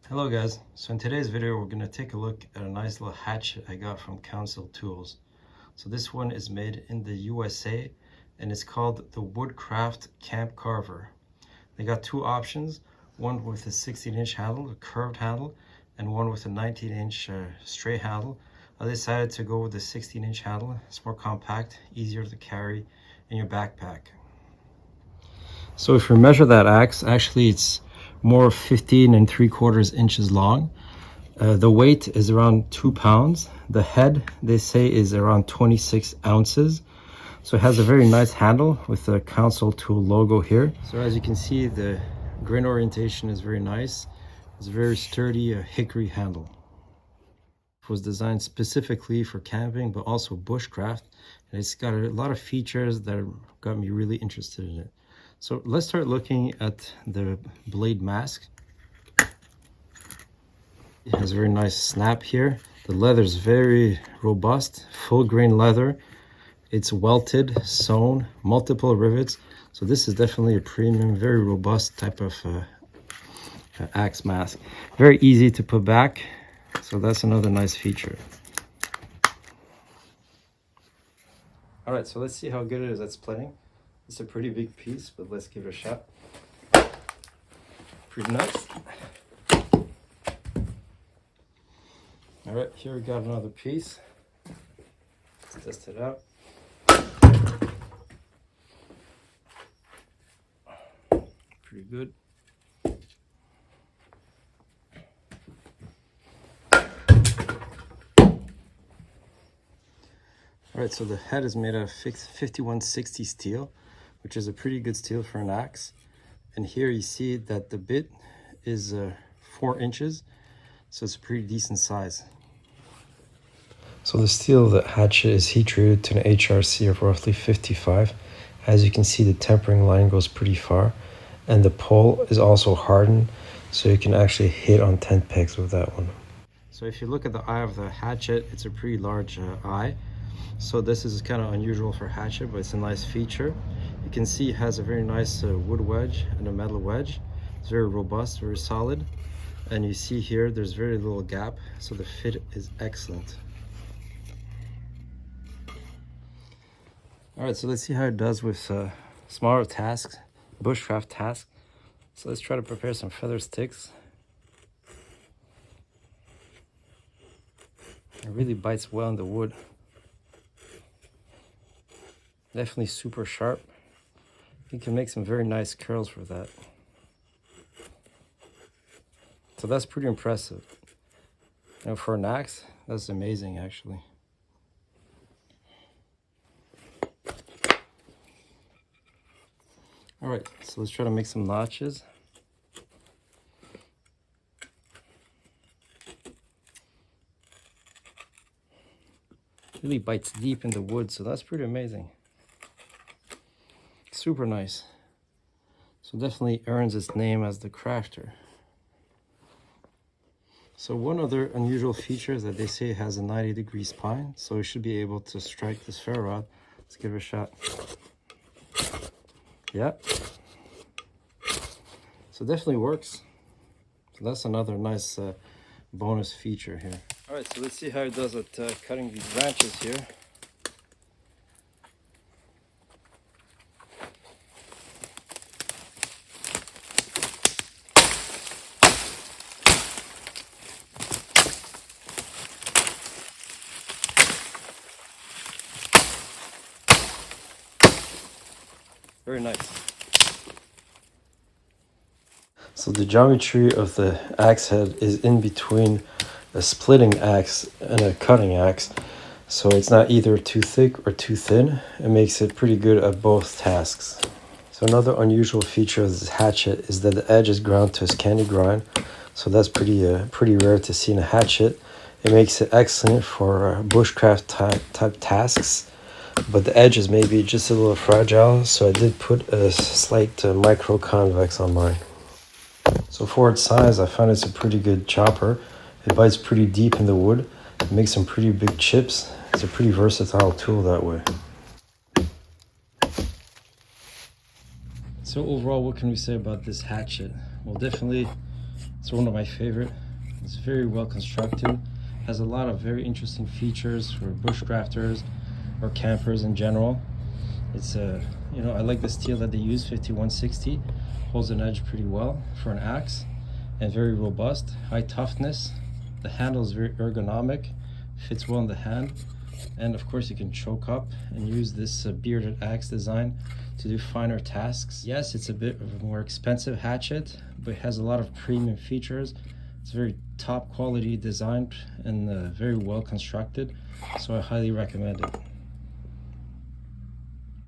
Hello guys, so in today's video we're going to take a look at a nice little hatchet I got from Council Tools. So this one is made in the USA and it's called the Bushcraft Camp Carver. They got two options, one with a 16-inch handle, a curved handle, and one with a 19-inch straight handle. I decided to go with the 16-inch handle. It's more compact, easier to carry in your backpack. So if you measure that axe, actually it's more 15 3/4 inches long. The weight is around 2 pounds. The head, they say, is around 26 ounces. So it has a very nice handle with the Council Tool logo here. So as you can see, the grain orientation is very nice. It's a very sturdy hickory handle. It was designed specifically for camping, but also bushcraft. And it's got a lot of features that got me really interested in it. So let's start looking at the blade mask. It has a very nice snap here. The leather is very robust, full grain leather. It's welted, sewn, multiple rivets. So this is definitely a premium, very robust type of axe mask. Very easy to put back. So that's another nice feature. All right, so let's see how good it is at splitting. It's a pretty big piece, but let's give it a shot. Pretty nice. All right, here we got another piece. Let's test it out. Pretty good. All right, so the head is made of 5160 steel, which is a pretty good steel for an axe. And here you see that the bit is 4 inches, so it's a pretty decent size. So the steel of the hatchet is heat treated to an HRC of roughly 55. As you can see, the tempering line goes pretty far, and the pole is also hardened, so you can actually hit on tent pegs with that one. So if you look at the eye of the hatchet, it's a pretty large eye. So this is kind of unusual for hatchet, but it's a nice feature. You can see it has a very nice wood wedge and a metal wedge. It's very robust, very solid. And you see here, there's very little gap, so the fit is excellent. All right, so let's see how it does with smaller tasks, bushcraft tasks. So let's try to prepare some feather sticks. It really bites well in the wood. Definitely super sharp. You can make some very nice curls with that. So that's pretty impressive. You know, for an axe, that's amazing actually. All right, so let's try to make some notches. Really bites deep in the wood, so that's pretty amazing. Super nice. So definitely earns its name as the crafter. So one other unusual feature is that they say it has a 90-degree spine, so you should be able to strike this ferro rod. Let's give it a shot. Yeah. So definitely works. So that's another nice bonus feature here. All right, so let's see how it does at cutting these branches here. Very nice. So the geometry of the axe head is in between a splitting axe and a cutting axe. So it's not either too thick or too thin. It makes it pretty good at both tasks. So another unusual feature of this hatchet is that the edge is ground to a candy grind. So that's pretty rare to see in a hatchet. It makes it excellent for bushcraft type tasks. But the edge is maybe just a little fragile, so I did put a slight micro convex on mine. So for its size, I found it's a pretty good chopper. It bites pretty deep in the wood. It makes some pretty big chips. It's a pretty versatile tool that way. So overall, what can we say about this hatchet? Well, definitely It's one of my favorite. It's very well constructed, has a lot of very interesting features for bushcrafters or campers in general. It's you know, I like the steel that they use, 5160, holds an edge pretty well for an axe, and very robust, high toughness. The handle is very ergonomic, fits well in the hand, and of course you can choke up and use this bearded axe design to do finer tasks. Yes, it's a bit of a more expensive hatchet, but it has a lot of premium features. It's very top quality designed and very well constructed, so I highly recommend it.